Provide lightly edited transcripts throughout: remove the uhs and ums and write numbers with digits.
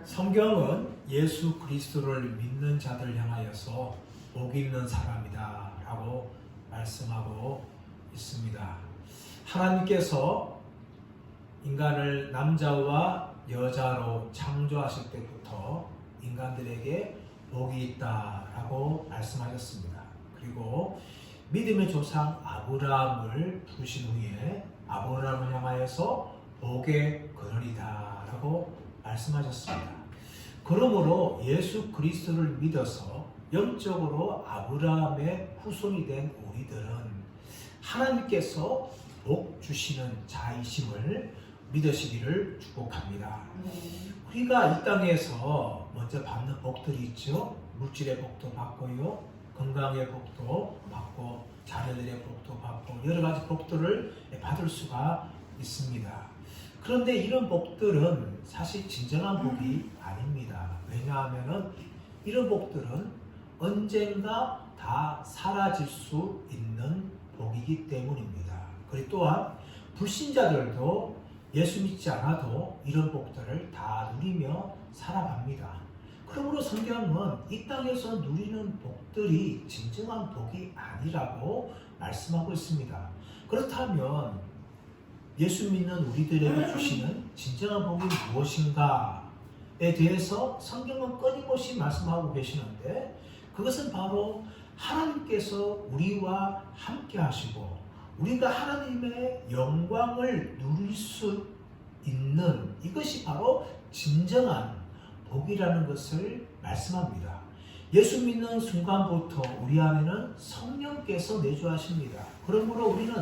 성경은 예수 그리스도를 믿는 자들 향하여서 복 있는 사람이다 라고 말씀하고 있습니다. 하나님께서 인간을 남자와 여자로 창조하실 때부터 인간들에게 복이 있다라고 말씀하셨습니다. 그리고 믿음의 조상 아브라함을 부르신 후에 아브라함을 향하여서 복의 근원이다라고 말씀하셨습니다. 그러므로 예수 그리스도를 믿어서 영적으로 아브라함의 후손이 된 우리들은 하나님께서 복 주시는 자이심을 믿으시기를 축복합니다. 우리가 이 땅에서 먼저 받는 복들이 있죠. 물질의 복도 받고요, 건강의 복도 받고, 자녀들의 복도 받고, 여러 가지 복들을 받을 수가 있습니다. 그런데 이런 복들은 사실 진정한 복이 아닙니다. 왜냐하면 이런 복들은 언젠가 다 사라질 수 있는 복이기 때문입니다. 그리고 또한 불신자들도 예수 믿지 않아도 이런 복들을 다 누리며 살아갑니다. 그러므로 성경은 이 땅에서 누리는 복들이 진정한 복이 아니라고 말씀하고 있습니다. 그렇다면 예수 믿는 우리들에게 주시는 진정한 복이 무엇인가에 대해서 성경은 끊임없이 말씀하고 계시는데, 그것은 바로 하나님께서 우리와 함께 하시고 우리가 하나님의 영광을 누릴 수 있는, 이것이 바로 진정한 복이라는 것을 말씀합니다. 예수 믿는 순간부터 우리 안에는 성령께서 내주하십니다. 그러므로 우리는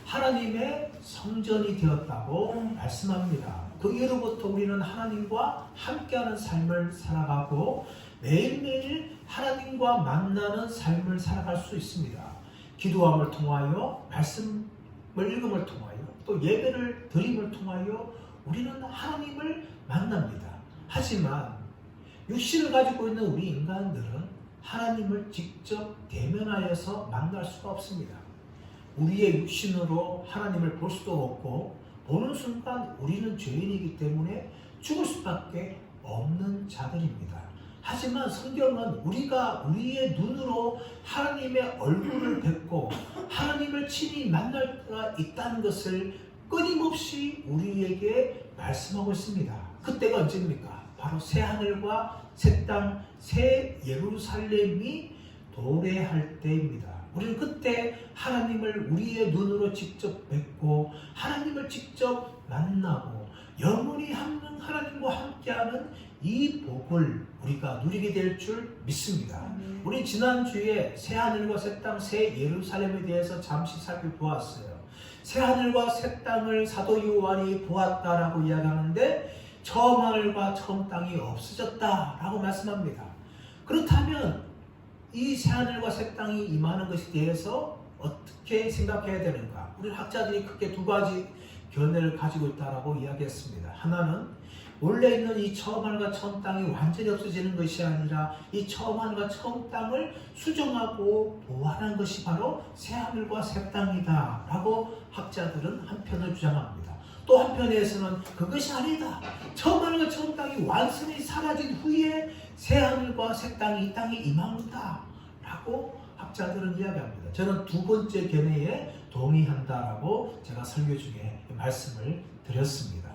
하나님의 성전이 되었다고 말씀합니다. 그 이후로부터 우리는 하나님과 함께하는 삶을 살아가고 매일매일 하나님과 만나는 삶을 살아갈 수 있습니다. 기도함을 통하여, 말씀을 읽음을 통하여, 또 예배를 드림을 통하여 우리는 하나님을 만납니다. 하지만 육신을 가지고 있는 우리 인간들은 하나님을 직접 대면하여서 만날 수가 없습니다. 우리의 육신으로 하나님을 볼 수도 없고, 보는 순간 우리는 죄인이기 때문에 죽을 수밖에 없는 자들입니다. 하지만 성경은 우리가 우리의 눈으로 하나님의 얼굴을 뵙고 하나님을 친히 만날 때가 있다는 것을 끊임없이 우리에게 말씀하고 있습니다. 그때가 언제입니까? 바로 새 하늘과 새 땅, 새 예루살렘이 도래할 때입니다. 우리는 그때 하나님을 우리의 눈으로 직접 뵙고 하나님을 직접 만나고 영원히 하나님과 함께하는 이 복을 우리가 누리게 될 줄 믿습니다. 우리 지난주에 새 하늘과 새 땅, 새 예루살렘에 대해서 잠시 살펴보았어요. 새 하늘과 새 땅을 사도 요한이 보았다라고 이야기하는데 처음 하늘과 처음 땅이 없어졌다라고 말씀합니다. 그렇다면 이 새 하늘과 새 땅이 임하는 것에 대해서 어떻게 생각해야 되는가? 우리 학자들이 크게 두 가지 견해를 가지고 있다라고 이야기했습니다. 하나는 원래 있는 이 처음 하늘과 처음 땅이 완전히 없어지는 것이 아니라 이 처음 하늘과 처음 땅을 수정하고 보완한 것이 바로 새 하늘과 새 땅이다 라고 학자들은 한편을 주장합니다. 또 한편에서는 그것이 아니다, 처음 하늘과 처음 땅이 완전히 사라진 후에 새 하늘과 새 땅이 이 땅에 임한다 라고 학자들은 이야기합니다. 저는 두 번째 견해에 동의한다라고 제가 설교 중에 말씀을 드렸습니다.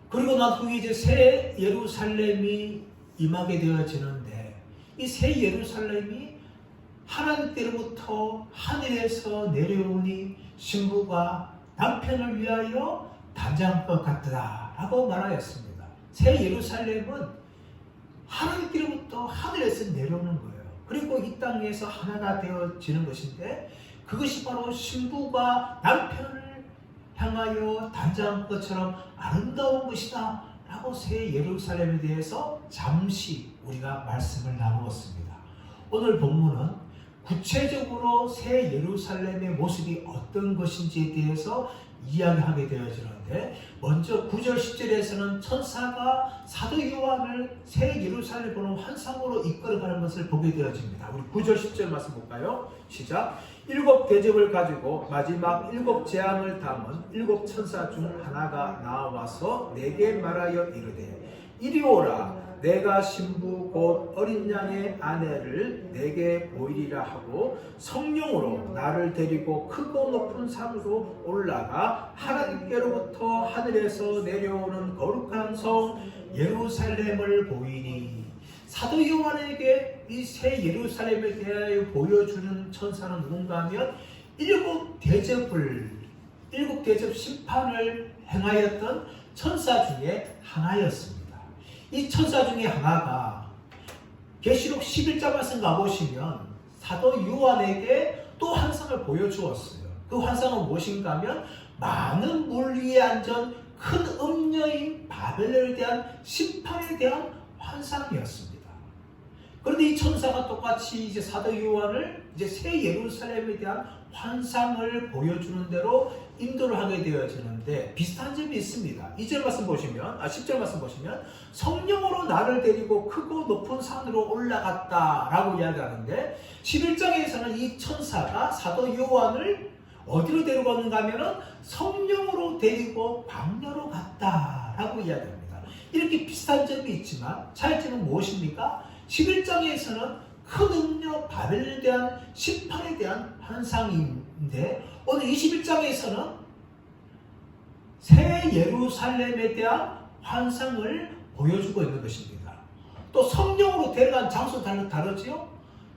그리고 난 후에 이제 새 예루살렘이 임하게 되어지는데, 이 새 예루살렘이 하나님께로부터 하늘에서 내려오니 신부가 남편을 위하여 단장한 것 같더라 라고 말하였습니다. 새 예루살렘은 하나님께로부터 하늘에서 내려오는 거예요. 그리고 이 땅에서 하나가 되어지는 것인데, 그것이 바로 신부가 남편을 향하여 단장한 것처럼 아름다운 것이다 라고 새 예루살렘에 대해서 잠시 우리가 말씀을 나누었습니다. 오늘 본문은 구체적으로 새 예루살렘의 모습이 어떤 것인지에 대해서 이야기하게 되어지는데, 먼저 9절 10절에서는 천사가 사도 요한을 새 예루살렘 보는 환상으로 이끌어가는 것을 보게 되어집니다. 우리 9절 10절 말씀 볼까요? 시작. 일곱 대접을 가지고 마지막 일곱 재앙을 담은 일곱 천사 중 하나가 나와서 내게 말하여 이르되 이리 오라 내가 신부 곧 어린 양의 아내를 내게 보이리라 하고 성령으로 나를 데리고 크고 높은 산으로 올라가 하나님께로부터 하늘에서 내려오는 거룩한 성 예루살렘을 보이니. 사도 요한에게 이 새 예루살렘에 대하여 보여주는 천사는 누군가 하면 일곱 대접 심판을 행하였던 천사 중에 하나였습니다. 이 천사 중에 하나가 계시록 11장 말씀 가보시면 사도 요한에게 또 환상을 보여주었어요. 그 환상은 무엇인가 하면 많은 물 위에 앉은 큰 음녀인 바벨론에 대한 심판에 대한 환상이었습니다. 그런데 이 천사가 똑같이 이제 사도 요한을 이제 새 예루살렘에 대한 환상을 보여주는 대로 인도를 하게 되어지는데 비슷한 점이 있습니다. 2절 말씀 보시면, 10절 말씀 보시면 성령으로 나를 데리고 크고 높은 산으로 올라갔다라고 이야기하는데 11장에서는 이 천사가 사도 요한을 어디로 데려가는가 하면은 성령으로 데리고 광야로 갔다라고 이야기합니다. 이렇게 비슷한 점이 있지만 차이점은 무엇입니까? 11장에서는 큰 음녀 바벨론에 대한 심판에 대한 환상인데 오늘 21장에서는 새 예루살렘에 대한 환상을 보여주고 있는 것입니다. 또 성령으로 데려간 장소 다르지요?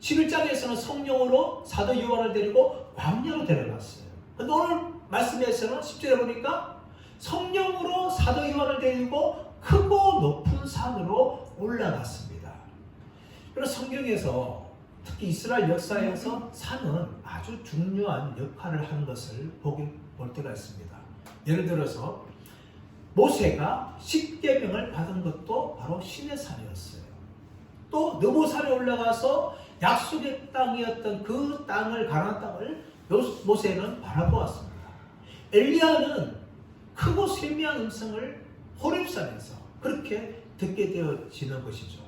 11장에서는 성령으로 사도 요한을 데리고 광야로 데려갔어요. 근데 오늘 말씀에서는 10절에 보니까 성령으로 사도 요한을 데리고 크고 높은 산으로 올라갔습니다. 그래서 성경에서 특히 이스라엘 역사에서 산은 아주 중요한 역할을 하는 것을 볼 때가 있습니다. 예를 들어서 모세가 십계명을 받은 것도 바로 시내산이었어요. 또 느보산에 올라가서 약속의 땅이었던 그 땅을 가나안 땅을 모세는 바라보았습니다. 엘리야는 크고 세미한 음성을 호렙산에서 그렇게 듣게 되어지는 것이죠.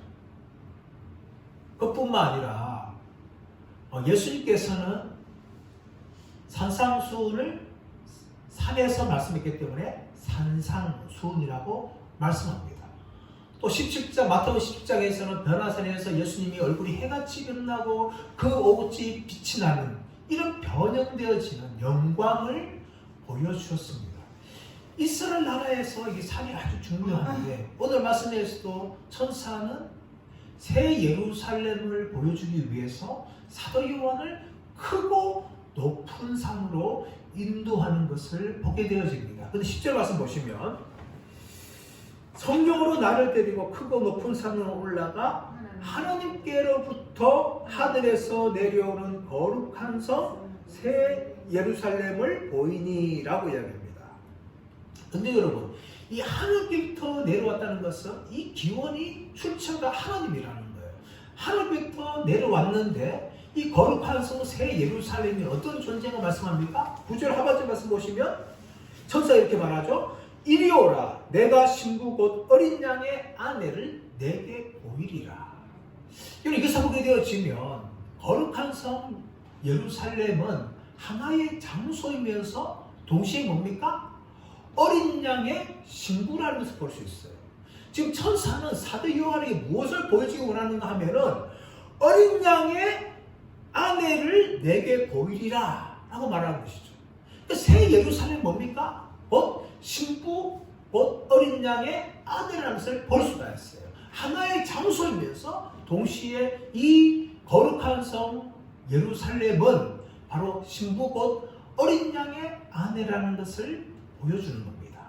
그뿐만 아니라 예수님께서는 산상수훈을 산에서 말씀했기 때문에 산상수훈이라고 말씀합니다. 또 17장 마태복음 17장에서는 변화산에서 예수님이 얼굴이 해같이 빛나고 그 옷이 빛이 나는 이런 변형되어지는 영광을 보여주셨습니다. 이스라엘 나라에서 이 산이 아주 중요한데 오늘 말씀에서도 천사는 새 예루살렘을 보여주기 위해서 사도 요한을 크고 높은 산으로 인도하는 것을 보게 되어집니다. 그런데 10절 말씀 보시면 성령으로 나를 데리고 크고 높은 산으로 올라가 하나님께로부터 하늘에서 내려오는 거룩한 성 새 예루살렘을 보이니 라고 이야기합니다. 근데 여러분 이 하늘부터 내려왔다는 것은 이 기원이 출처가 하나님이라는 거예요. 하늘부터 내려왔는데 이 거룩한 성 새 예루살렘이 어떤 존재가 말씀합니까? 9절 하반절 말씀 보시면 천사가 이렇게 말하죠. 이리 오라 내가 신부 곧 어린 양의 아내를 내게 보이리라. 여기서 보게 되어지면 거룩한 성 예루살렘은 하나의 장소이면서 동시에 뭡니까? 어린 양의 신부라는 것을 볼 수 있어요. 지금 천사는 사도 요한에게 무엇을 보여주기 원하는가 하면은 어린 양의 아내를 내게 보이리라 라고 말하는 것이죠. 그러니까 새 예루살렘 뭡니까? 곧 신부, 곧 어린 양의 아내라는 것을 볼 수가 있어요. 하나의 장소이면서 동시에 이 거룩한 성 예루살렘은 바로 신부 곧 어린 양의 아내라는 것을 보여주는 겁니다.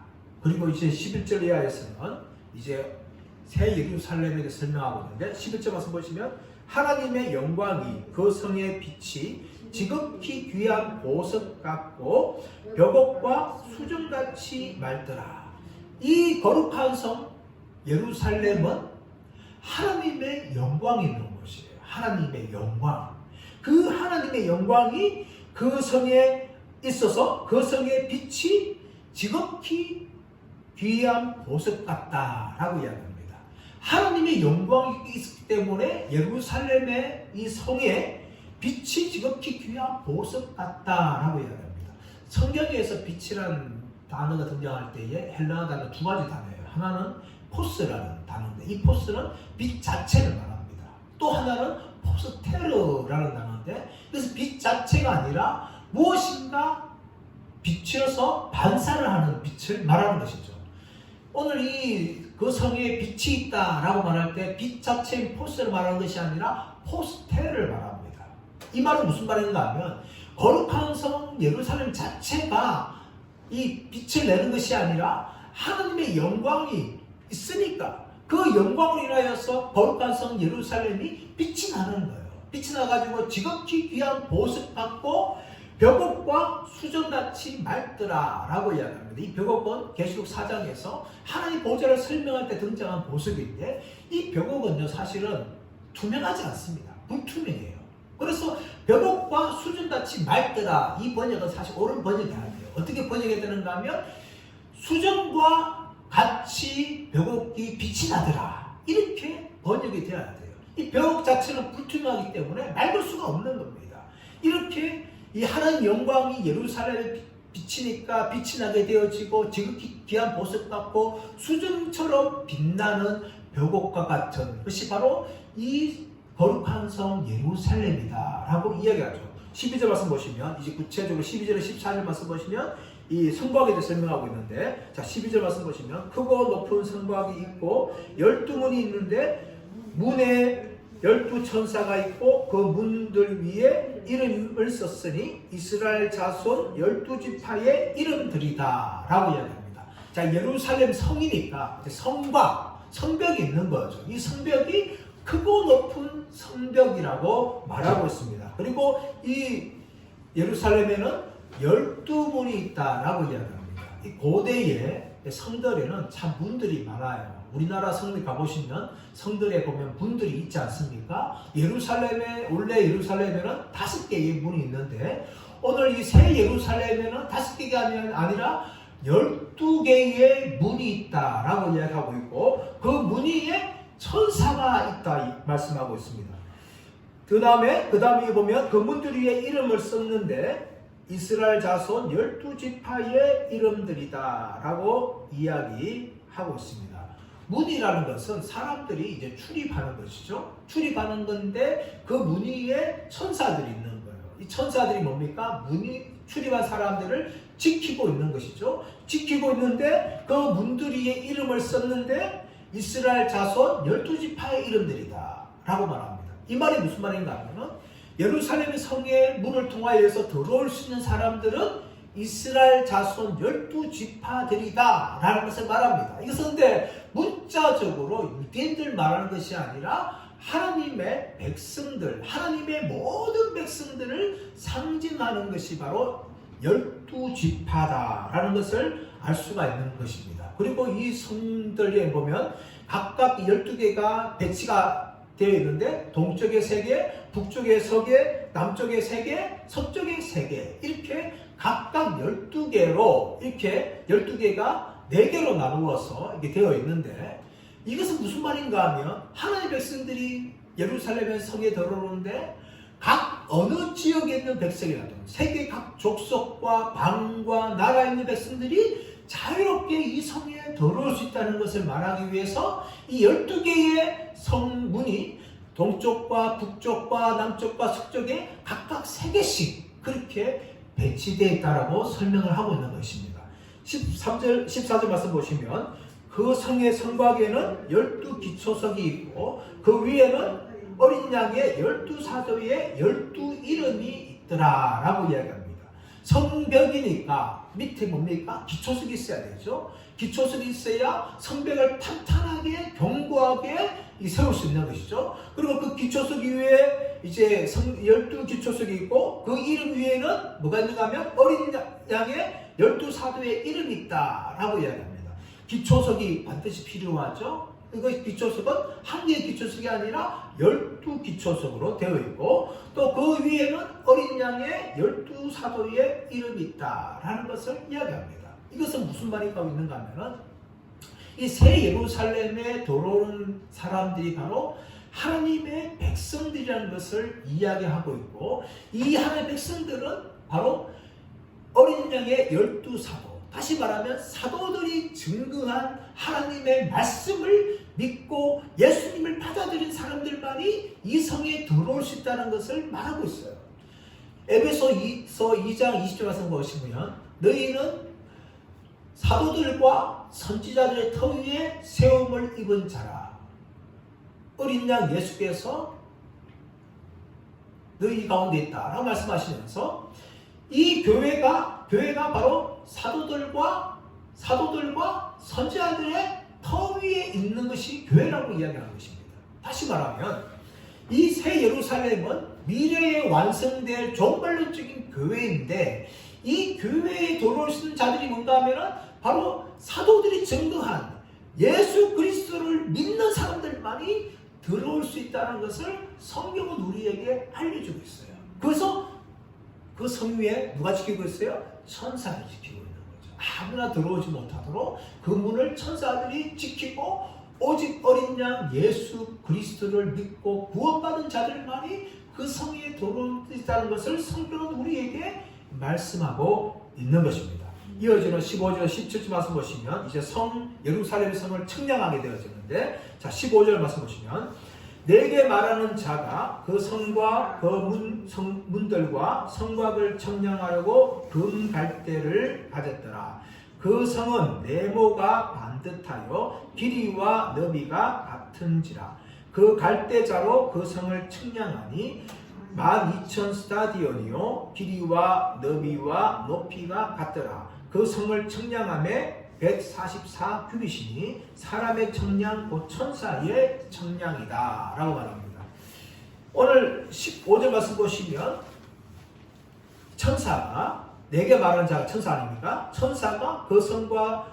그리고 이제 11절 이하에서는 이제 새 예루살렘에 대해 설명하고 있는데 11절 말씀 보시면 하나님의 영광이 그 성의 빛이 지극히 귀한 보석 같고 벽옥과 수정같이 맑더라. 이 거룩한 성 예루살렘은 하나님의 영광이 있는 곳이에요. 하나님의 영광. 그 하나님의 영광이 그 성에 있어서 그 성의 빛이 지극히 귀한 보석 같다라고 이야기합니다. 하나님의 영광이 있기 때문에 예루살렘의 이 성에 빛이 지극히 귀한 보석 같다라고 이야기합니다. 성경에서 빛이란 단어가 등장할 때에 헬라어 단어 두 가지 단어예요. 하나는 포스라는 단어인데 이 포스는 빛 자체를 말합니다. 또 하나는 포스테르라는 단어인데 그래서 빛 자체가 아니라 무엇인가 비추어서 반사를 하는 빛을 말하는 것이죠. 오늘 그 성에 빛이 있다라고 말할 때 빛 자체인 포스를 말하는 것이 아니라 포스테를 말합니다. 이 말은 무슨 말인가 하면 거룩한 성 예루살렘 자체가 이 빛을 내는 것이 아니라 하나님의 영광이 있으니까 그 영광을 인하여서 거룩한 성 예루살렘이 빛이 나는 거예요. 빛이 나가지고 지극히 귀한 보석 같고 벽옥과 수정같이 맑더라 라고 이야기합니다. 이 벽옥은 계시록 4장에서 하나님 보좌를 설명할 때 등장한 보석인데 이 벽옥은요 사실은 투명하지 않습니다. 불투명해요. 그래서 벽옥과 수정같이 맑더라 이 번역은 사실 옳은 번역이 아니에요. 어떻게 번역이 되는가 하면 수정과 같이 벽옥이 빛이 나더라 이렇게 번역이 되어야 돼요. 이 벽옥 자체는 불투명하기 때문에 맑을 수가 없는 겁니다. 이렇게 이 하나님 영광이 예루살렘에 비치니까 빛이 나게 되어지고 지극히 귀한 보석 같고 수정처럼 빛나는 벽옥과 같은 것이 바로 이 거룩한 성 예루살렘이다 라고 이야기하죠. 12절 말씀 보시면 이제 구체적으로 12절에 14절 말씀 보시면 이 성곽에 대해 설명하고 있는데 자 12절 말씀 보시면 크고 높은 성곽이 있고 12문이 있는데 문에 12천사가 있고 그 문들 위에 이름을 썼으니 이스라엘 자손 12지파의 이름들이다 라고 이야기합니다. 자 예루살렘 성이니까 성곽, 성벽이 있는 거죠. 이 성벽이 크고 높은 성벽이라고 말하고 있습니다. 그리고 이 예루살렘에는 12문이 있다라고 이야기합니다. 이 고대의 성들에는 참 문들이 많아요. 우리나라 성에 가보시면 성들에 보면 문들이 있지 않습니까? 원래 예루살렘에는 5개의 문이 있는데 오늘 이 새 예루살렘에는 5개가 아니라 12개의 문이 있다라고 이야기하고 있고 그 문 위에 천사가 있다 말씀하고 있습니다. 그 다음에 보면 그 문들 위에 이름을 썼는데 이스라엘 자손 12지파의 이름들이다 라고 이야기하고 있습니다. 문이라는 것은 사람들이 이제 출입하는 것이죠. 출입하는 건데 그 문 위에 천사들이 있는 거예요. 이 천사들이 뭡니까? 출입한 사람들을 지키고 있는 것이죠. 지키고 있는데 그 문들 위에 이름을 썼는데 이스라엘 자손 12지파의 이름들이다 라고 말합니다. 이 말이 무슨 말인가 하면 예루살렘 성의 문을 통하여서 들어올 수 있는 사람들은 이스라엘 자손 12지파들이다 라는 것을 말합니다. 이것은 근데 문자적으로 유대인들 말하는 것이 아니라 하나님의 백성들, 하나님의 모든 백성들을 상징하는 것이 바로 12지파다 라는 것을 알 수가 있는 것입니다. 그리고 이 성들에 보면 각각 12개가 배치가 되어 있는데 동쪽에 3개, 북쪽에 3개, 남쪽에 3개, 서쪽에 3개 이렇게 각각 12개로 이렇게 12개가 4개로 나누어서 이렇게 되어 있는데 이것은 무슨 말인가 하면 하나님의 백성들이 예루살렘 성에 들어오는데 각 어느 지역에 있는 백성이라도 세계 각 족속과 방과 나라에 있는 백성들이 자유롭게 이 성에 들어올 수 있다는 것을 말하기 위해서 이 12개의 성문이 동쪽과 북쪽과 남쪽과 서쪽에 각각 3개씩 그렇게 배치되어 있다고 설명을 하고 있는 것입니다. 14절 말씀 보시면 그 성의 성곽에는 12기초석이 있고 그 위에는 어린 양의 12사도의 12이름이 있더라 라고 이야기합니다. 성벽이니까 밑에 뭡니까? 기초석이 있어야 되죠. 기초석이 있어야 성벽을 탄탄하게 견고하게 세울 수 있는 것이죠. 그리고 그 기초석 위에 이제 12기초석이 있고 그 이름 위에는 뭐가 있는가 하면 어린 양의 12사도의 이름이 있다 라고 이야기합니다. 기초석이 반드시 필요하죠. 이거 기초석은 한 개의 기초석이 아니라 12기초석으로 되어 있고 또 그 위에는 어린 양의 12사도의 이름이 있다라는 것을 이야기합니다. 이것은 무슨 말이 가고 있는가 하면 이 새 예루살렘에 들어오는 사람들이 바로 하나님의 백성들이라는 것을 이야기하고 있고, 이 하나님의 백성들은 바로 어린 양의 12사도, 다시 말하면 사도들이 증거한 하나님의 말씀을 믿고 예수님을 받아들인 사람들만이 이 성에 들어올 수 있다는 것을 말하고 있어요. 에베소 2장 20절 말씀 보시면, 너희는 사도들과 선지자들의 터 위에 세움을 입은 자라. 어린 양 예수께서 너희 가운데 있다라고 말씀하시면서, 이 교회가 바로 사도들과 선지자들의 터 위에 있는 것이 교회라고 이야기하는 것입니다. 다시 말하면 이 새 예루살렘은 미래에 완성될 종말론적인 교회인데, 이 교회에 들어올 수 있는 자들이 뭔가 하면은 바로 사도들이 증거한 예수 그리스도를 믿는 사람들만이 들어올 수 있다는 것을 성경은 우리에게 알려주고 있어요. 그래서 그 성 위에 누가 지키고 있어요? 천사들이 지키고 있는 거죠. 아무나 들어오지 못하도록 그 문을 천사들이 지키고, 오직 어린 양 예수 그리스도를 믿고 구원받은 자들만이 그 성에 들어올 수 있다는 것을 성경은 우리에게 말씀하고 있는 것입니다. 이어지는 15절 17절 말씀 보시면 이제 예루살렘 성을 측량하게 되어지는데, 자 15절 말씀 보시면, 내게 말하는 자가 그 성과 그 문들과 성곽을 청량하려고 금 갈대를 가졌더라. 그 성은 네모가 반듯하여 길이와 너비가 같은지라. 그 갈대자로 그 성을 측량하니 12,000 스타디온이요 길이와 너비와 높이가 같더라. 그 성을 측량함에 144 규빗이니 사람의 청량 곧 천사의 청량이다 라고 말합니다. 오늘 15절 말씀 보시면, 천사가, 내게 말하는 자가 천사 아닙니까? 천사가 그 성과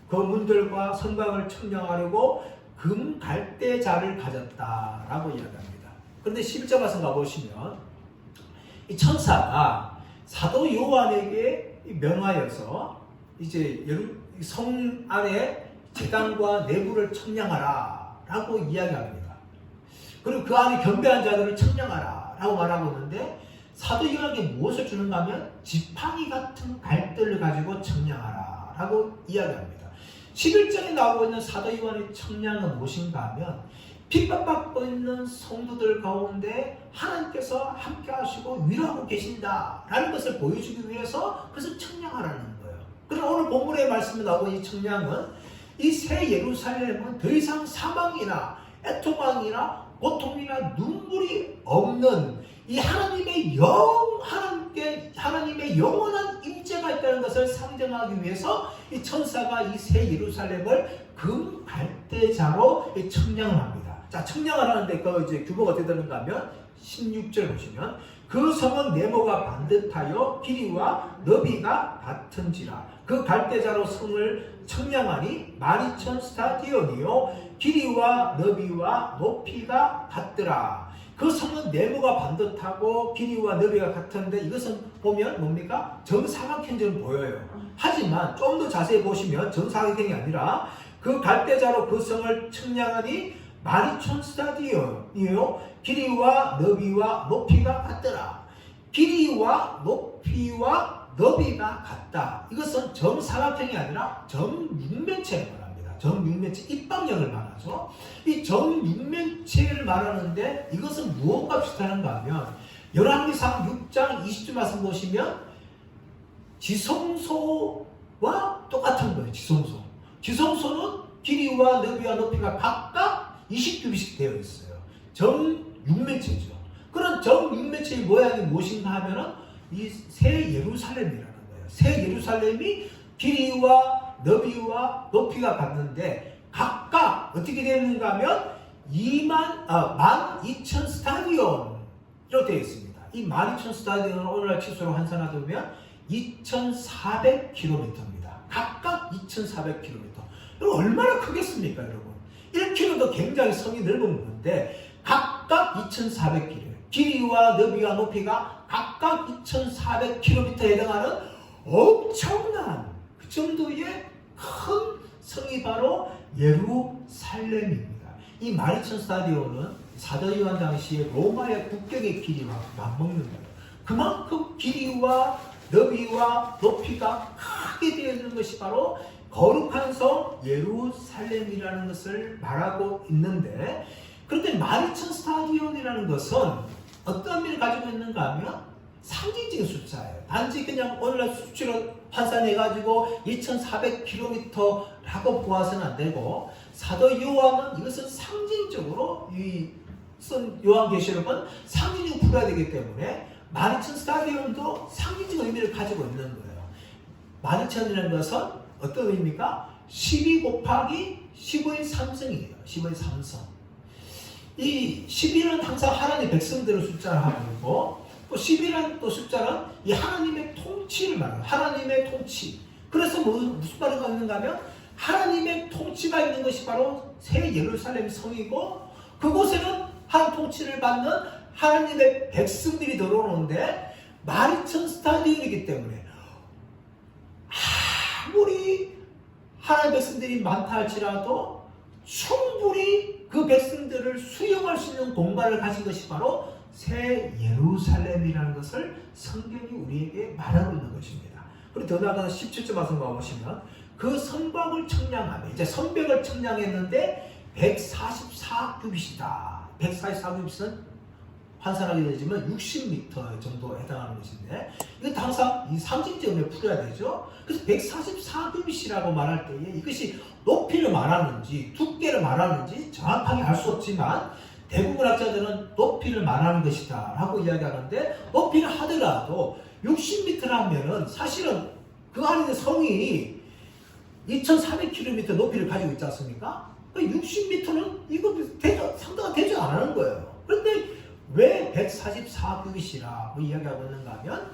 그 문들과 성곽을 청량하려고 금 갈대자를 가졌다라고 이야기합니다. 그런데 11절 말씀 가보시면, 이 천사가 사도 요한에게 명하여서 이제 성 안에 제단과 내부를 청량하라 라고 이야기합니다. 그리고 그 안에 겸비한 자들을 청량하라 라고 말하고 있는데, 사도 요한에게 무엇을 주는가 하면 지팡이 같은 갈대를 가지고 청량하라 라고 이야기합니다. 11장에 나오고 있는 사도 요한의 청량은 무엇인가 하면, 핍박받고 있는 성도들 가운데 하나님께서 함께 하시고 위로하고 계신다 라는 것을 보여주기 위해서 그래서 청량하라는 거예요. 그럼 오늘 본문의 말씀에 나오고 이 청량은, 이 새 예루살렘은 더 이상 사망이나 애통왕이나 고통이나 눈물이 없는 이 하나님의 영원한 임재가 있다는 것을 상정하기 위해서 이 천사가 이 새 예루살렘을 금 갈대자로 청량을 합니다. 자, 청량을 하는데 그 이제 규모가 어떻게 되는가 하면 16절 보시면, 그 성은 네모가 반듯하여 길이와 너비가 같은지라. 그 갈대자로 성을 청량하니 12,000 스타디온이요 길이와 너비와 높이가 같더라. 그 성은 네모가 반듯하고 길이와 너비가 같은데, 이것은 보면 뭡니까? 정사각형처럼 보여요. 하지만 좀 더 자세히 보시면 정사각형이 아니라 그 갈대자로 그 성을 청량하니 12,000 스타디온이요 길이와 너비와 높이가 같더라. 길이와 높이와 너비가 같다. 이것은 정사각형이 아니라 정육면체를 말합니다. 정육면체, 입방형을 말하죠. 이 정육면체를 말하는데, 이것은 무엇과 비슷한가 하면 열왕기상 6장 20절 말씀 보시면 지성소와 똑같은 거예요. 지성소는 길이와 너비와 높이가 각각 20규빗씩 되어 있어요. 정육면체죠. 그런 정육면체의 모양이 무엇인가 하면은 이 새 예루살렘이라는 거예요. 새 예루살렘이 길이와 너비와 높이가 같는데, 각각 어떻게 되는가 하면 12,000 스타디온으로 되어 있습니다. 이 12,000 스타디온을 오늘날 치수로 환산하면 2,400km입니다. 각각 2,400km. 이거 얼마나 크겠습니까, 여러분? 1km도 굉장히 성이 넓은 건데, 각각 2,400km. 길이와 너비와 높이가 각각 2,400km에 해당하는 엄청난 그 정도의 큰 성이 바로 예루살렘입니다. 이 마리천 스타디온은 사도 요한 당시에 로마의 국경의 길이와 맞먹는 거예요. 그만큼 길이와 너비와 높이가 크게 되어 있는 것이 바로 거룩한 성 예루살렘이라는 것을 말하고 있는데, 그런데 마리천 스타디온이라는 것은 어떤 의미를 가지고 있는가 하면 상징적인 숫자예요. 단지 그냥 오늘날 수치로 환산해가지고 2400km라고 보아서는 안 되고, 사도 요한은 이것은 상징적으로 쓴 요한계시록은 상징적으로 풀어야 되기 때문에 마리천 스타디온도 상징적 의미를 가지고 있는 거예요. 마리천이라는 것은 어떤 의미입니까? 12 곱하기 15의 3성이에요. 15의 3성. 이 12는 항상 하나님의 백성들의 숫자를 하고 있고, 또 10이라는 또 숫자는 이 하나님의 통치를 말해요. 하나님의 통치. 그래서 무슨 말이 있는가 하면 하나님의 통치가 있는 것이 바로 새 예루살렘 성이고, 그곳에는 하나님 통치를 받는 하나님의 백성들이 들어오는데, 마리천 스타디온이기 때문에 아무리 하나님의 백성들이 많다 할지라도 충분히 그 백성들을 수용할 수 있는 공간을 가진 것이 바로 새 예루살렘이라는 것을 성경이 우리에게 말하고 있는 것입니다. 그리고 더 나아가서 17절 말씀 보시면 그 성곽을 청량하며, 이제 성벽을 청량했는데 144규빗이다. 144규빗은 환산하게 되지만 60m 정도에 해당하는 것인데, 이건 항상 이 상징점에 풀어야 되죠. 그래서 144규빗이라고 말할 때에 이것이 높이를 말하는지 두께를 말하는지 정확하게 알 수 없지만, 대부분 학자들은 높이를 말하는 것이다 라고 이야기하는데, 높이를 하더라도 60m라면은 사실은 그 안에 있는 성이 2400km 높이를 가지고 있지 않습니까? 60m는 이거 상당히 되지 않는 거예요. 그런데 왜 144규빗이라고 이야기하고 있는가 하면,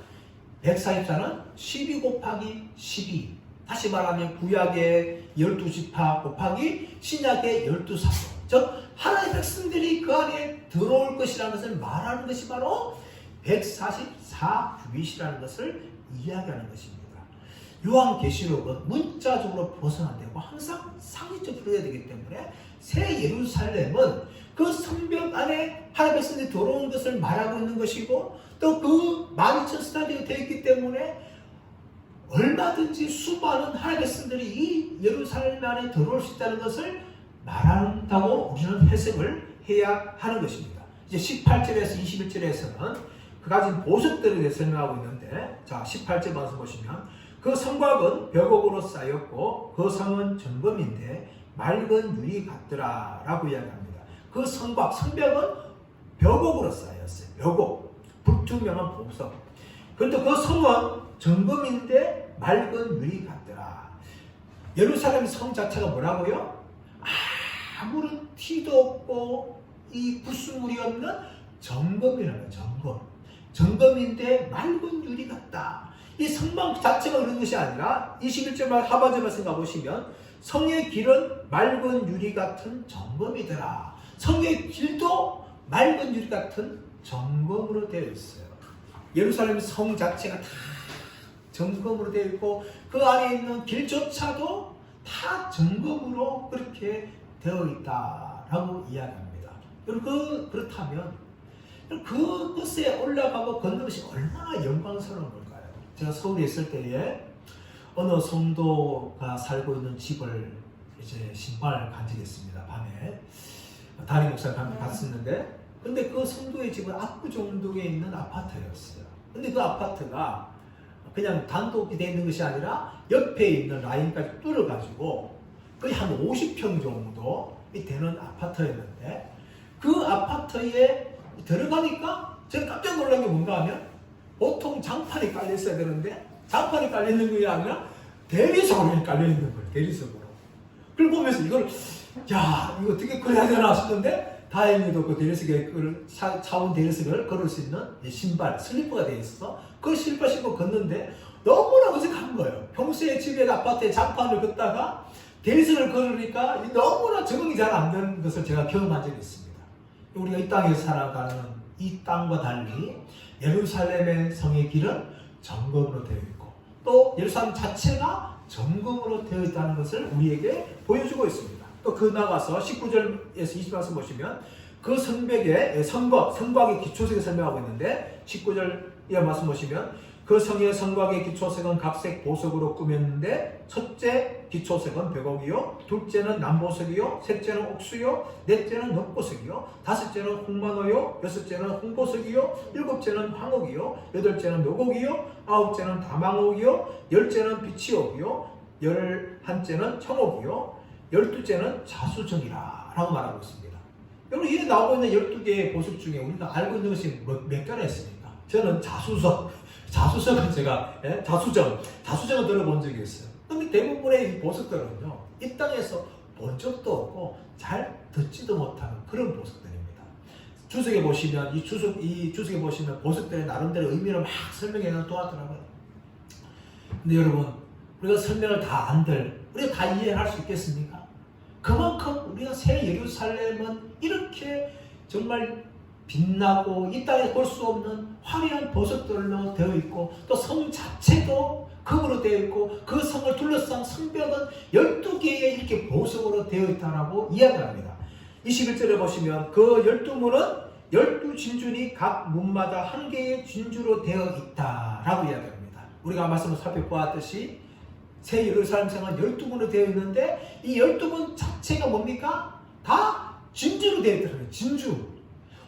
144는 12 곱하기 12, 다시 말하면 구약의 12지파 곱하기 신약의 12사도, 즉 하나님의 백성들이 그 안에 들어올 것이라는 것을 말하는 것이 바로 144규빗이라는 것을 이야기하는 것입니다. 요한계시록은 문자적으로 벗어나야 되고 항상 상징적으로 풀어야 되기 때문에 새 예루살렘은 그 성벽 안에 하나님의 백성들이 들어온 것을 말하고 있는 것이고, 또 그 마리천 스타디온이 되어 있기 때문에 얼마든지 수많은 하나님의 백성들이 이 예루살렘 안에 들어올 수 있다는 것을 말한다고 우리는 해석을 해야 하는 것입니다. 이제 18절에서 21절에서는 그 가진 보석들에 대해 설명하고 있는데, 자 18절 말씀 보시면 그 성곽은 벽옥으로 쌓였고 그 성은 정금인데 맑은 유리 같더라 라고 이야기합니다. 그 성곽, 성벽은 벽옥으로 쌓였어요. 벽옥, 불투명한 보석. 그런데 그 성은 정금인데 맑은 유리 같더라. 예루살렘 성 자체가 뭐라고요? 아무런 티도 없고 이 구수물이 없는 정금이라는 정금. 정금인데 맑은 유리 같다. 이 성막 자체가 그런 것이 아니라 21절 하반절 말씀 가보시면 성의 길은 맑은 유리 같은 정금이더라. 성의 길도 맑은 유리 같은 정금으로 되어 있어요. 예루살렘 성 자체가 다 정금으로 되어 있고 그 안에 있는 길조차도 다 정금으로 그렇게 되어 있다라고 이야기합니다. 그렇다면 그것에 올라가고 걷는 것이 얼마나 영광스러운 걸까요? 제가 서울에 있을 때에 어느 성도가 살고 있는 집을 이제 신방을 간직했습니다. 밤에 담임 목사를 갔었는데, 근데 그 성도의 집은 압구정동에 있는 아파트였어요. 근데 그 아파트가 그냥 단독이 되어 있는 것이 아니라 옆에 있는 라인까지 뚫어가지고 거의 한 50평 정도 되는 아파트였는데, 그 아파트에 들어가니까 제가 깜짝 놀란 게 뭔가 하면, 보통 장판이 깔려 있어야 되는데 장판이 깔려 있는 게 아니라 대리석으로 깔려 있는 거예요. 대리석으로. 그걸 보면서 이거 어떻게 걸어야 되나 싶은데, 다행히도 그 대리석에 차원 대리석을 걸을 수 있는 신발, 슬리퍼가 되어 있어서 그 슬리퍼 신고 걷는데 너무나 어색한 거예요. 평소에 집에 아파트에 장판을 걷다가 대리석을 걸으니까 너무나 적응이 잘 안 되는 것을 제가 경험한 적이 있습니다. 우리가 이 땅에 살아가는 이 땅과 달리 예루살렘의 성의 길은 정금으로 되어 있고, 또 예루살렘 자체가 정금으로 되어 있다는 것을 우리에게 보여주고 있습니다. 또 그 나가서 19절에서 20말씀 보시면 그 성벽의 성곽의 기초색을 설명하고 있는데 19절 말씀 보시면 그 성의 성곽의 기초색은 각색 보석으로 꾸몄는데 첫째 기초색은 벽옥이요, 둘째는 남보석이요, 셋째는 옥수요, 넷째는 녹보석이요, 다섯째는 홍만호요, 여섯째는 홍보석이요, 일곱째는 황옥이요, 여덟째는 묘곡이요, 아홉째는 다망옥이요, 열째는 비치옥이요, 열한째는 청옥이요, 열두째는 자수정이라 라고 말하고 있습니다. 여러분, 이 나오고 있는 12개의 보석 중에 우리가 알고 있는 것이 몇 개나 있습니까? 저는 자수정은 제가 자수정을 들어본 적이 있어요. 근데 대부분의 이 보석들은요, 이 땅에서 본 적도 없고 잘 듣지도 못하는 그런 보석들입니다. 주석에 보시면 이 주석에 보시면 보석들의 나름대로 의미를 막 설명해 놓더라고요. 근데 여러분, 우리가 설명을 다 안들, 우리가 다 이해할 수 있겠습니까? 그만큼 우리가 새 예루살렘은 이렇게 정말 빛나고 이 땅에 볼 수 없는 화려한 보석들로 되어 있고, 또 성 자체도 금으로 되어 있고, 그 성을 둘러싼 성벽은 12개의 이렇게 보석으로 되어 있다라고 이야기합니다. 21절에 보시면 그 12문은 12진주니 각 문마다 한 개의 진주로 되어 있다라고 이야기합니다. 우리가 말씀을 살펴보았듯이 새 예루살렘 성은 12문으로 되어 있는데 이 12문 자체가 뭡니까? 다 진주로 되어 있더라고요. 진주.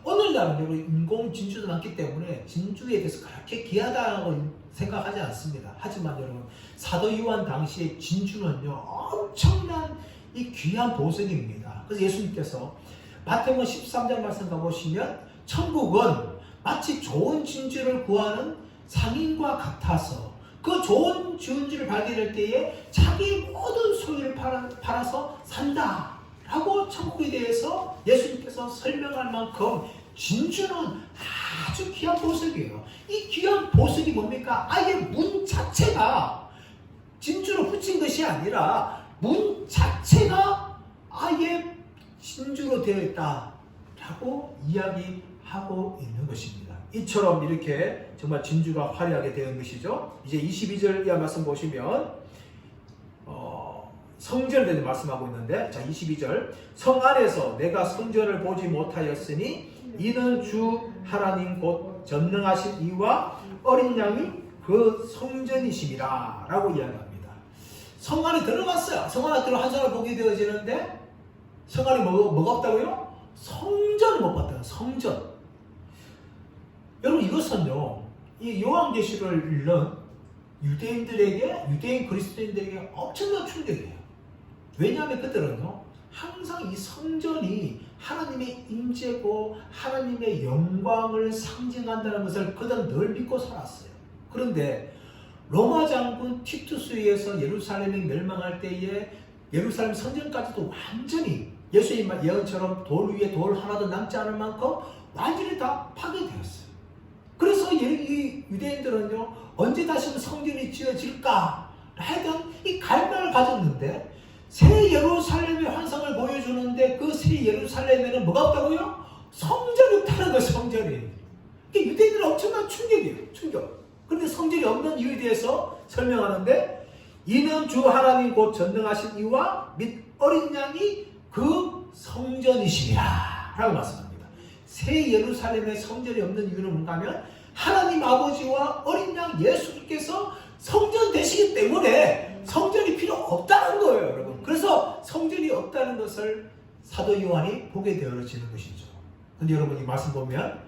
오늘날은 인공 진주도 많기 때문에 진주에 대해서 그렇게 귀하다고 생각하지 않습니다. 하지만 여러분, 사도 요한 당시에 진주는요, 엄청난 이 귀한 보석입니다. 그래서 예수님께서 마태복음 13장 말씀 가보시면 천국은 마치 좋은 진주를 구하는 상인과 같아서 그 좋은 진주를 발견할 때에 자기 모든 소유를 팔아서 산다 라고 천국에 대해서 예수님께서 설명할 만큼 진주는 아주 귀한 보석이에요. 이 귀한 보석이 뭡니까? 아예 문 자체가 진주로 붙인 것이 아니라 문 자체가 아예 진주로 되어 있다라고 이야기하고 있는 것입니다. 이처럼 이렇게 정말 진주가 화려하게 되어 있는 것이죠. 이제 22절 이하 말씀 보시면 성전에 대해서 말씀하고 있는데, 자 22절, 성 안에서 내가 성전을 보지 못하였으니 이는 주 하나님 곧 전능하신 이와 어린 양이 그 성전이심이라 라고 이야기합니다. 성 안에 들어갔어요. 성 안에 들어 한 사람을 보게 되어지는데 성 안에 뭐가 없다고요? 성전을 못 봤다고요. 성전. 여러분, 이것은요, 이 요한계시를 읽는 유대인 그리스도인들에게 엄청난 충격이에요. 왜냐하면 그들은요, 항상 이 성전이 하나님의 임재고 하나님의 영광을 상징한다는 것을 그들은 늘 믿고 살았어요. 그런데 로마 장군 티투스에 의해서 예루살렘이 멸망할 때에 예루살렘 성전까지도 완전히 예수님 예언처럼 돌 위에 돌 하나도 남지 않을 만큼 완전히 다 파괴되었어요. 그래서 이 유대인들은요, 언제 다시 성전이 지어질까 하여간 이 갈망을 가졌는데, 새 예루살렘의 환상을 보여주는데 그 새 예루살렘에는 뭐가 없다고요? 성전이 없다는 거예요. 성전이. 유대인들은 엄청난 충격이에요. 충격. 그런데 성전이 없는 이유에 대해서 설명하는데, 이는 주 하나님 곧 전능하신 이와 및 어린 양이 그 성전이시니라 라고 말씀합니다. 새 예루살렘에 성전이 없는 이유는 뭔가 하면 하나님 아버지와 어린 양 예수님께서 성전 되시기 때문에 성전이 필요 없다는 거예요, 여러분. 그래서 성전이 없다는 것을 사도 요한이 보게 되어지는 것이죠. 근데 여러분, 이 말씀 보면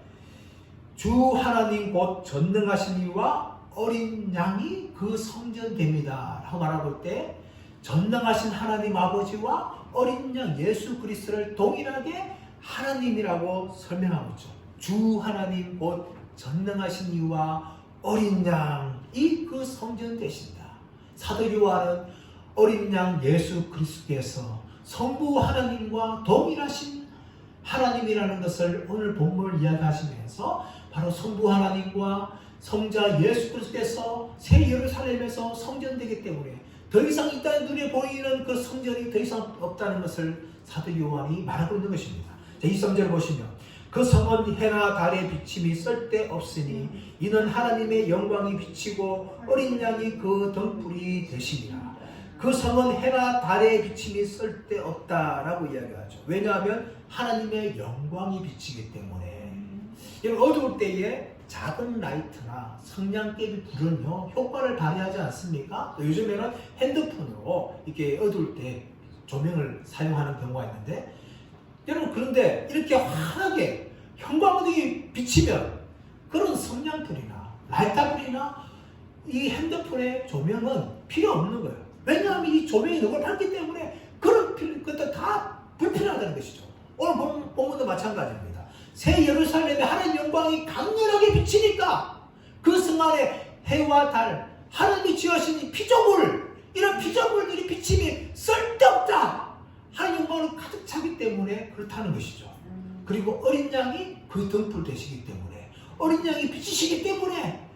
주 하나님 곧 전능하신 이와 어린 양이 그 성전 됩니다 라고 말하고 때, 전능하신 하나님 아버지와 어린 양 예수 그리스도를 동일하게 하나님이라고 설명하고 있죠. 주 하나님 곧 전능하신 이와 어린 양이 그 성전 되신다. 사도 요한은 어린 양 예수 그리스도께서 성부 하나님과 동일하신 하나님이라는 것을 오늘 본문을 이야기하시면서 바로 성부 하나님과 성자 예수 그리스도께서 새 예루살렘에서 성전되기 때문에 더 이상 이 땅에 눈에 보이는 그 성전이 더 이상 없다는 것을 사도 요한이 말하고 있는 것입니다. 자, 23절 보시면 그 성은 해나 달의 비침이 쓸데없으니 이는 하나님의 영광이 비치고 어린 양이 그 등불이 되시니라. 그 성은 해나 달의 비침이 쓸데없다라고 이야기하죠. 왜냐하면 하나님의 영광이 비치기 때문에. 어두울 때에 작은 라이트나 성냥개비 불은요 효과를 발휘하지 않습니까? 요즘에는 핸드폰으로 이렇게 어두울 때 조명을 사용하는 경우가 있는데, 여러분 그런데 이렇게 환하게 형광등이 비치면 그런 성냥불이나 라이터불이나 이 핸드폰의 조명은 필요 없는 거예요. 왜냐하면 이 조명이 너무 밝기 때문에 그런 것도 다 불필요하다는 것이죠. 오늘 본문도 마찬가지입니다. 새 예루살렘에 하나님 영광이 강렬하게 비치니까 그 성 안에 해와 달, 하나님이 지으신 이 피조물, 이런 피조물들이 비침이 쓸데없다. 하나님 영광으로 가득 차기 때문에 그렇다는 것이죠. 그리고 어린 양이 그 등불 되시기 때문에, 어린 양이 비치시기 때문에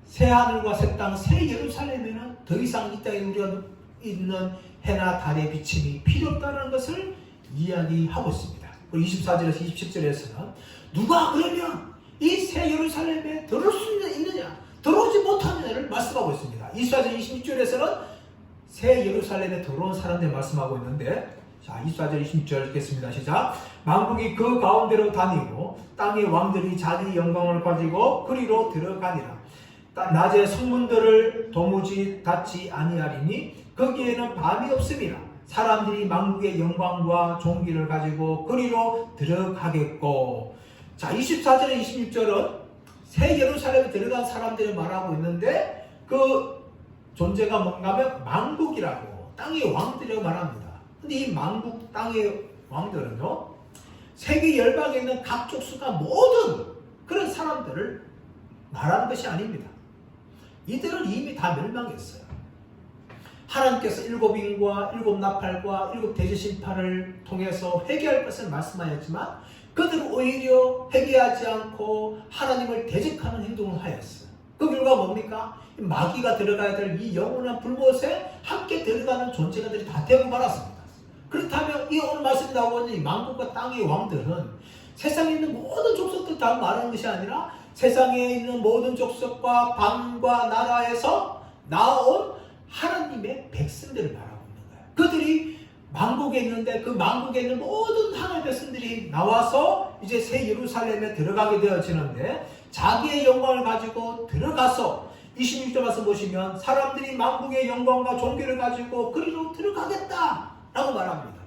새 하늘과 새 땅, 새 예루살렘에는 더 이상 이 땅에 우리가 있는 해나 달의 비침이 필요 없다는 것을 이야기하고 있습니다. 24절에서 27절에서는 누가 그러면 이 새 예루살렘에 들어올 수 있느냐, 들어오지 못하느냐를 말씀하고 있습니다. 24절 26절에서는 새 예루살렘에 들어온 사람들 말씀하고 있는데, 자 24절 26절 읽겠습니다. 시작. 만국이 그 가운데로 다니고 땅의 왕들이 자기 영광을 가지고 그리로 들어가니라. 낮에 성문들을 도무지 닫지 아니하리니 거기에는 밤이 없음이라. 사람들이 만국의 영광과 존귀를 가지고 그리로 들어가겠고. 자 24절에 26절은 새 예루살렘에 들어간 사람들을 말하고 있는데, 그 존재가 뭔가 하면 만국이라고, 땅의 왕들이라고 말합니다. 근데 이 만국 땅의 왕들은요 세계 열방에 있는 각 족수가 모든 그런 사람들을 말하는 것이 아닙니다. 이들은 이미 다 멸망했어요. 하나님께서 7인과 7나팔과 7대제심판을 통해서 회개할 것을 말씀하였지만 그들은 오히려 회개하지 않고 하나님을 대적하는 행동을 하였어요. 그 결과 뭡니까? 마귀가 들어가야 될 이 영원한 불못에 함께 들어가는 존재가들이 다 되고 말았습니다. 그렇다면 이 오늘 말씀이 나오고 있는 이 만국과 땅의 왕들은 세상에 있는 모든 족속들 다 말하는 것이 아니라 세상에 있는 모든 족속과 방과 나라에서 나온 하나님의 백성들을 말하고 있는 거예요. 그들이 만국에 있는데 그 만국에 있는 모든 하나님의 백성들이 나와서 이제 새 예루살렘에 들어가게 되어지는데, 자기의 영광을 가지고 들어가서 26절 말씀 보시면 사람들이 만국의 영광과 존귀를 가지고 그리로 들어가겠다 라고 말합니다.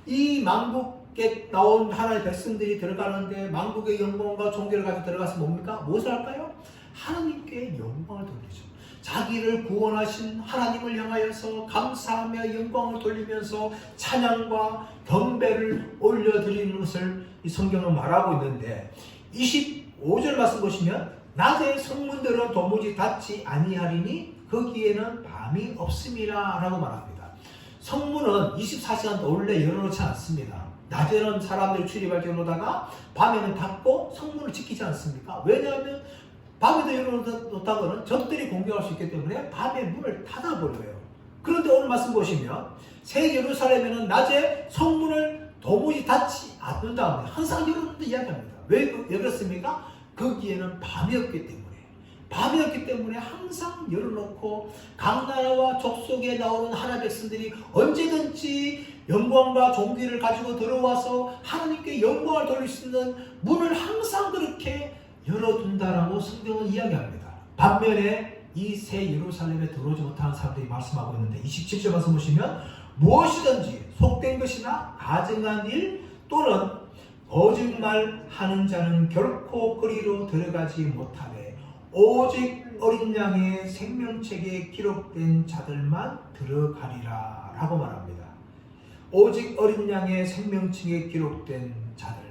이 만국에 나온 하나님의 백성들이 들어가는데 만국의 영광과 존귀를 가지고 들어가서 뭡니까? 무엇을 할까요? 하나님께 영광을 돌리죠. 자기를 구원하신 하나님을 향하여서 감사하며 영광을 돌리면서 찬양과 경배를 올려드리는 것을 이 성경은 말하고 있는데, 25절 말씀 보시면 낮에 성문들은 도무지 닫지 아니하리니 거기에는 밤이 없음이라 라고 말합니다. 성문은 24시간 원래 열어놓지 않습니다. 낮에는 사람들이 출입할 경우다가 밤에는 닫고 성문을 지키지 않습니까? 왜냐하면 밤에도 열어놓다가는 적들이 공격할 수 있기 때문에 밤에 문을 닫아버려요. 그런데 오늘 말씀 보시면 새 예루살렘에는 낮에 성문을 도무지 닫지 않는다. 항상 열어놓는다 이야기합니다. 왜 그렇습니까? 거기에는 밤이었기 때문에 항상 열어놓고 각 나라와 족속에 나오는 하나님의 백성들이 언제든지 영광과 존귀를 가지고 들어와서 하나님께 영광을 돌릴 수 있는 문을 항상 그렇게 열어둔다라고 성경은 이야기합니다. 반면에 이 새 예루살렘에 들어오지 못하는 사람들이 말씀하고 있는데, 27절 말씀 보시면 무엇이든지 속된 것이나 가증한 일 또는 거짓말하는 자는 결코 그리로 들어가지 못하되 오직 어린 양의 생명책에 기록된 자들만 들어가리라 라고 말합니다. 오직 어린 양의 생명책에 기록된 자들,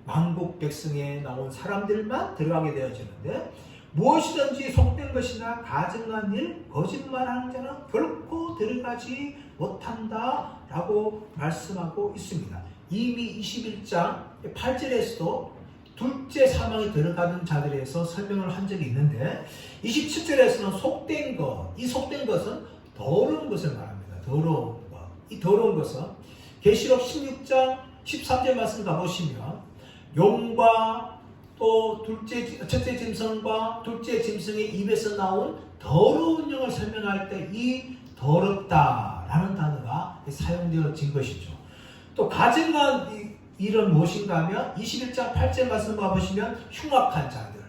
만국 백성에 나온 사람들만 들어가게 되어지는데, 무엇이든지 속된 것이나 가증한 일, 거짓말하는 자는 결코 들어가지 못한다 라고 말씀하고 있습니다. 이미 21장 8절에서도 둘째 사망에 들어가는 자들에 대해서 설명을 한 적이 있는데, 27절에서는 속된 것, 이 속된 것은 더러운 것을 말합니다. 더러운 것. 이 더러운 것은 계시록 16장 13절 말씀 가보시면 용과 또 첫째 짐승과 둘째 짐승의 입에서 나온 더러운 영을 설명할 때 이 더럽다라는 단어가 사용되어진 것이죠. 또 가증한 일은 무엇인가 하면 21장 8절 말씀 가보시면 흉악한 자들,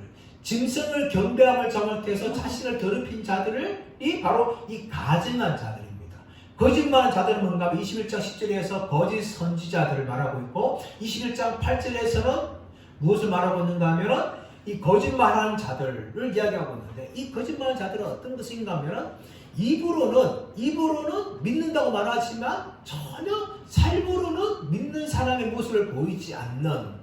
짐승을 경배함을 잘못해서 자신을 더럽힌 자들이 바로 이 가증한 자들입니다. 거짓말하는 자들은 뭔가 하면 21장 10절에서 거짓 선지자들을 말하고 있고 21장 8절에서는 무엇을 말하고 있는가 하면 이 거짓말하는 자들을 이야기하고 있는데 이 거짓말하는 자들은 어떤 것인가 하면 입으로는 믿는다고 말하지만 전혀 삶으로는 믿는 사람의 모습을 보이지 않는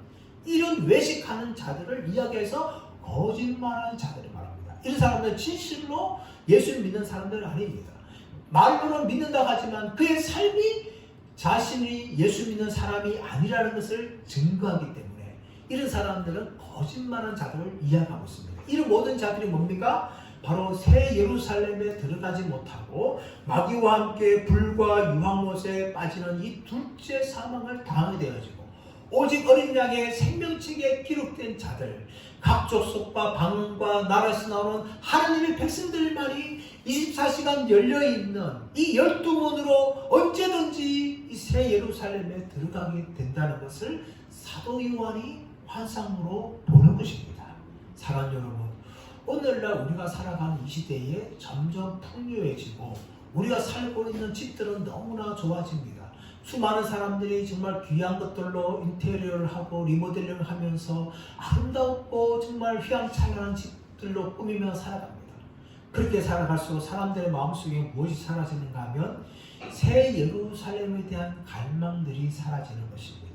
이런 외식하는 자들을 이야기해서 거짓말하는 자들을 말합니다. 이런 사람들은 진실로 예수를 믿는 사람들은 아닙니다. 말로는 믿는다고 하지만 그의 삶이 자신이 예수 믿는 사람이 아니라는 것을 증거하기 때문에 이런 사람들은 거짓말하는 자들을 이야기하고 있습니다. 이런 모든 자들이 뭡니까? 바로 새 예루살렘에 들어가지 못하고 마귀와 함께 불과 유황못에 빠지는 이 둘째 사망을 당하게 되어지고 오직 어린 양의 생명책에 기록된 자들, 각 족속과 방언과 나라에서 나오는 하나님의 백성들만이 24시간 열려있는 이 12문으로 언제든지 이 새 예루살렘에 들어가게 된다는 것을 사도 요한이 환상으로 보는 것입니다. 사랑하는 여러분, 오늘날 우리가 살아가는 이 시대에 점점 풍요해지고 우리가 살고 있는 집들은 너무나 좋아집니다. 수많은 사람들이 정말 귀한 것들로 인테리어를 하고 리모델링을 하면서 아름답고 정말 휘황찬란한 집들로 꾸미며 살아갑니다. 그렇게 살아갈수록 사람들의 마음속에 무엇이 사라지는가 하면 새 예루살렘에 대한 갈망들이 사라지는 것입니다.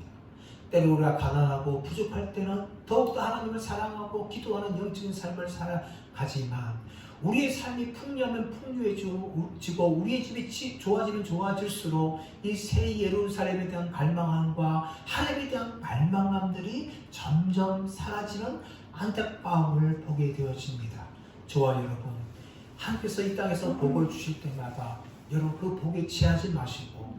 때로 우리가 가난하고 부족할 때는 더욱더 하나님을 사랑하고 기도하는 영적인 삶을 살아가지만 우리의 삶이 풍요하면 풍요해지고 우리의 집이 좋아지면 좋아질수록 이 새 예루살렘에 대한 갈망함과 하나님에 대한 갈망함들이 점점 사라지는 안타까움을 보게 되어집니다. 저와 여러분, 하나님께서 이 땅에서 복을 주실 때마다 여러분 그 복에 취하지 마시고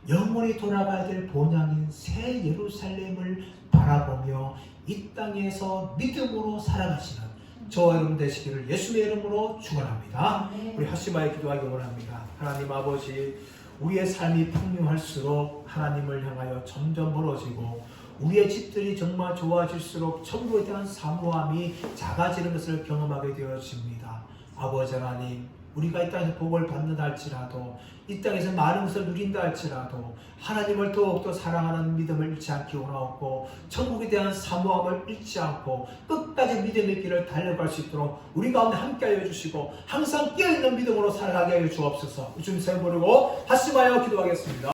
영원히 돌아가야 될 본향인 새 예루살렘을 바라보며 이 땅에서 믿음으로 살아가시는 저와 여러분 되시기를 예수의 이름으로 축원합니다. 우리 합심하여 기도하기 원합니다. 하나님 아버지, 우리의 삶이 풍요할수록 하나님을 향하여 점점 멀어지고 우리의 집들이 정말 좋아질수록 천국에 대한 사모함이 작아지는 것을 경험하게 되어집니다. 아버지 하나님, 우리가 이 땅에서 복을 받는다 할지라도 이 땅에서 많은 것을 누린다 할지라도 하나님을 더욱더 사랑하는 믿음을 잃지 않기 원하옵고 천국에 대한 사모함을 잃지 않고 끝까지 믿음의 길을 달려갈 수 있도록 우리 가운데 함께하여 주시고 항상 깨어있는 믿음으로 살아가게 하여 주옵소서. 주님 세 부르고 합심하여 기도하겠습니다.